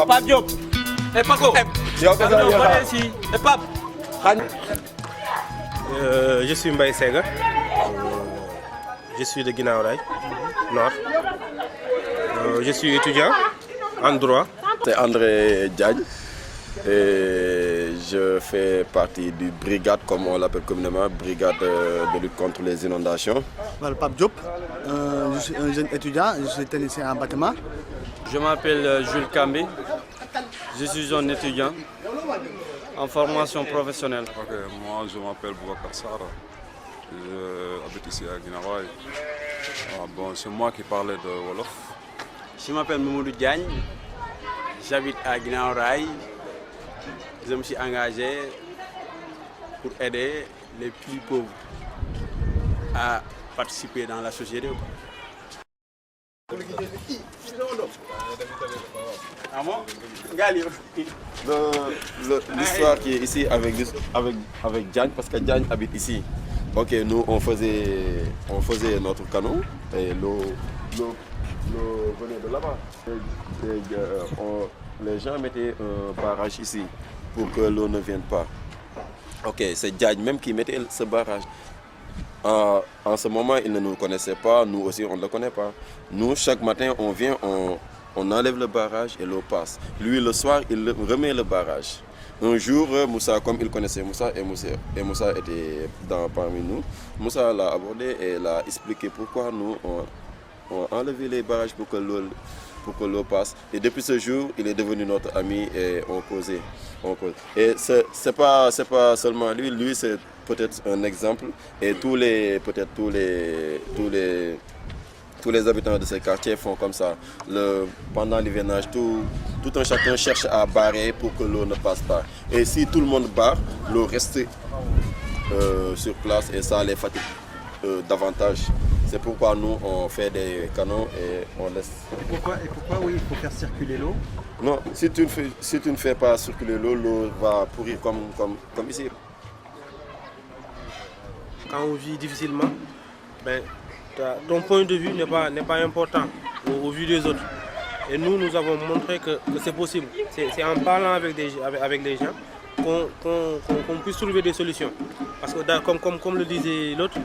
Pape Diop. Paco. Pape. Je suis Mbaye Sega. Je suis de Guinaw Rail Nord. Je suis étudiant en droit. C'est André Diagne et je fais partie du brigade, comme on l'appelle communément, brigade de lutte contre les inondations. Pape Diop, je suis un jeune étudiant, je suis technicien en bâtiment. Je m'appelle Jules Kambi. Je suis un étudiant en formation professionnelle. Ok, moi je m'appelle Boubacar Sarr. J'habite ici à Guinaw Rail. Bon, c'est moi qui parlais de Wolof. Je m'appelle Mamadou Diagne. J'habite à Guinaw Rail. Je me suis engagé pour aider les plus pauvres à participer dans la société. L'histoire qui est ici avec Diagne, parce que Diagne habite ici. Ok, nous on faisait notre canot et l'eau venait de là-bas. Les gens mettaient un barrage ici pour que l'eau ne vienne pas. Ok, c'est Diagne même qui mettait ce barrage. En ce moment, il ne nous connaissait pas, nous aussi on ne le connaît pas. Nous, chaque matin, on vient, on enlève le barrage et l'eau passe. Lui, le soir, il remet le barrage. Un jour, Moussa, comme il connaissait Moussa, et Moussa était parmi nous, Moussa l'a abordé et l'a expliqué pourquoi nous on enlevé les barrages pour que l'eau passe. Et depuis ce jour, il est devenu notre ami et on causait. Et c'est pas seulement lui c'est peut-être un exemple. Et tous les habitants de ce quartier font comme ça. Pendant l'hivernage, tout un chacun cherche à barrer pour que l'eau ne passe pas. Et si tout le monde barre, l'eau reste sur place et ça les fatigue davantage. C'est pourquoi nous on fait des canons et on laisse. Et pourquoi oui, il faut faire circuler l'eau? Non, si tu ne fais pas circuler l'eau, l'eau va pourrir comme ici. Quand on vit difficilement, ton point de vue n'est pas important au vu des autres. Et nous avons montré que c'est possible. C'est en parlant avec les gens qu'on puisse trouver des solutions. Parce que comme le disait l'autre,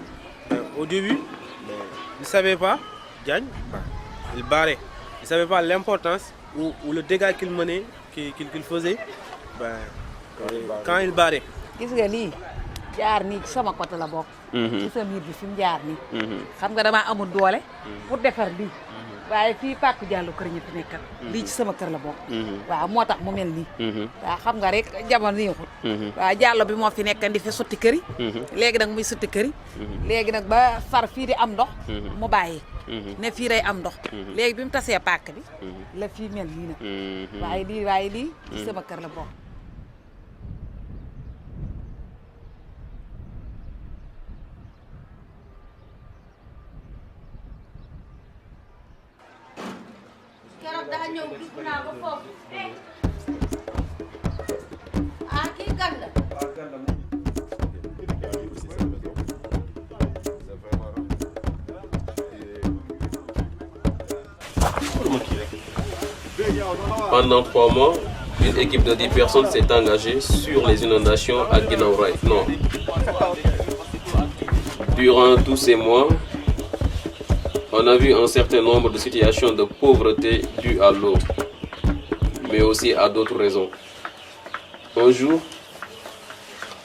au début, il ne savait pas, Diagne, il barrait. Il ne savait pas l'importance ou le dégât qu'il menait, qu'il faisait quand il barrait. jaar nii ci sama côté la bokk. ci sa miir bi fi mu jaar nii. xam nga damaa amul doole. pour defar lii. waaye fii Pàkku Diallo kër ñi fi nekkal. lii ci sama kër la bokk. waaw moo tax mu mel nii. waaw xam nga rek jamono neexut. waaw Diallo bi moo fi nekkan di fi sotti kër yi. léegi nag muy sotti kër yi. léegi nag ba far fii di am ndox. mu bàyyi. ne fii day am ndox. léegi bi mu tasee pàkk bi. la fii mel nii nag. waaye lii ci sama kër la bokk. Pendant 3 mois, une équipe de 10 personnes s'est engagée sur les inondations à Guinaw Rail Nord. Durant tous ces mois, on a vu un certain nombre de situations de pauvreté dues à l'eau, mais aussi à d'autres raisons. Un jour,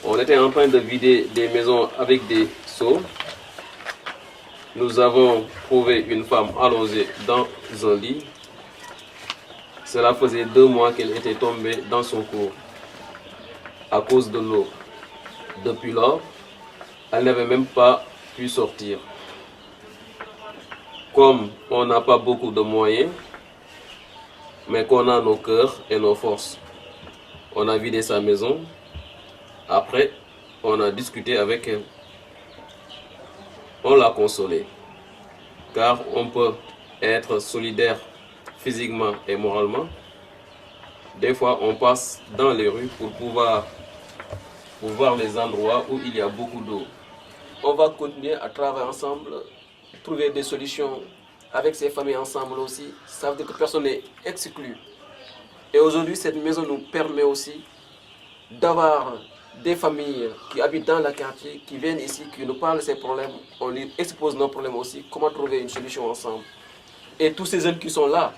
on était en train de vider des maisons avec des seaux. Nous avons trouvé une femme allongée dans un lit. Cela faisait 2 mois qu'elle était tombée dans son cours à cause de l'eau. Depuis lors, elle n'avait même pas pu sortir. Comme on n'a pas beaucoup de moyens, mais qu'on a nos cœurs et nos forces. On a vidé sa maison. Après, on a discuté avec elle. On l'a consolée. Car on peut être solidaire physiquement et moralement. Des fois, on passe dans les rues pour voir les endroits où il y a beaucoup d'eau. On va continuer à travailler ensemble, trouver des solutions avec ces familles ensemble aussi. Ça veut dire que personne n'est exclu. Et aujourd'hui, cette maison nous permet aussi d'avoir des familles qui habitent dans le quartier, qui viennent ici, qui nous parlent de ces problèmes. On lui expose nos problèmes aussi, comment trouver une solution ensemble. Et tous ces jeunes qui sont là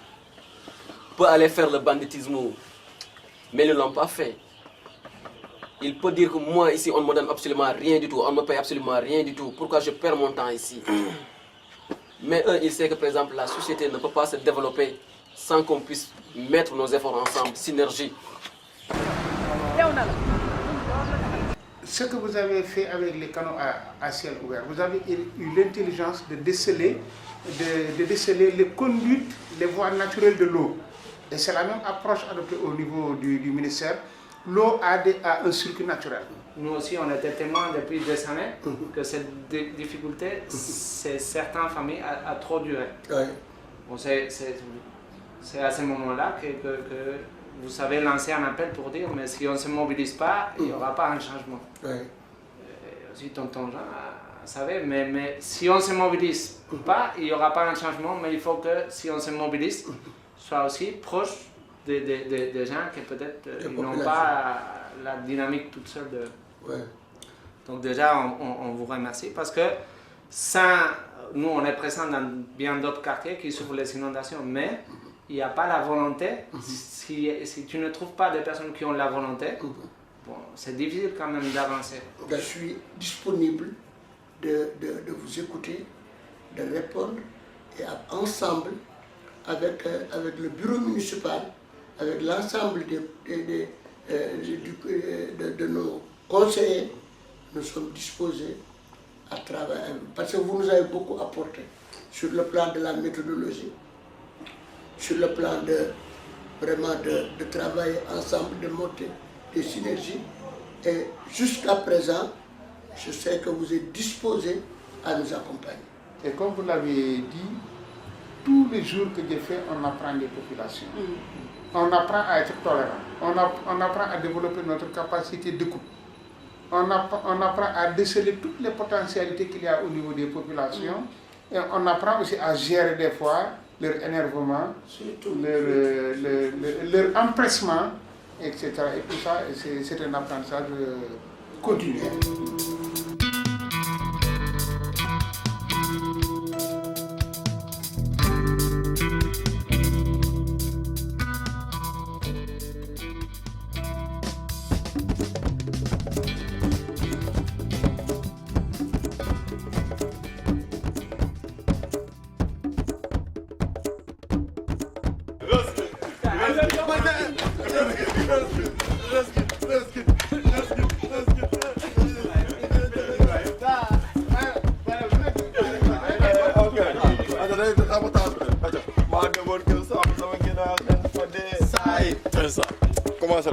peuvent aller faire le banditisme, mais ils ne l'ont pas fait. Il peut dire que moi ici on ne me donne absolument rien du tout, on ne me paye absolument rien du tout. Pourquoi je perds mon temps ici? Mais eux, ils savent que par exemple la société ne peut pas se développer sans qu'on puisse mettre nos efforts ensemble, synergie. Ce que vous avez fait avec les canaux à ciel ouvert, vous avez eu l'intelligence de déceler les conduites, les voies naturelles de l'eau. Et c'est la même approche adoptée au niveau du ministère. L'eau a un circuit naturel. Nous aussi, on était témoins depuis des années que cette difficulté, c'est certaines familles a trop duré. Ouais. Bon, c'est à ce moment-là que vous savez lancer un appel pour dire mais si on ne se mobilise pas, il n'y aura pas un changement. Ouais. Aussi, tonton Jean savait, mais si on ne se mobilise pas, il n'y aura pas un changement, mais il faut que si on se mobilise, soit aussi proche des gens qui peut-être n'ont pas la dynamique toute seule de... Ouais. Donc déjà, on vous remercie parce que nous, on est présents dans bien d'autres quartiers qui souffrent les inondations, mais il n'y a pas la volonté. Si tu ne trouves pas des personnes qui ont la volonté, bon, c'est difficile quand même d'avancer. Je suis disponible de vous écouter, de répondre et ensemble, avec le bureau municipal, avec l'ensemble de nos conseillers, nous sommes disposés à travailler. Parce que vous nous avez beaucoup apporté sur le plan de la méthodologie, sur le plan de travailler ensemble, de monter des synergies. Et jusqu'à présent, je sais que vous êtes disposés à nous accompagner. Et comme vous l'avez dit, tous les jours que Dieu fait, on apprend des populations. On apprend à être tolérant. On apprend à développer notre capacité d'écoute. On apprend à déceler toutes les potentialités qu'il y a au niveau des populations. Et on apprend aussi à gérer des fois leur énervement, leur empressement, etc. Et tout ça, c'est un apprentissage continu. Comment ça?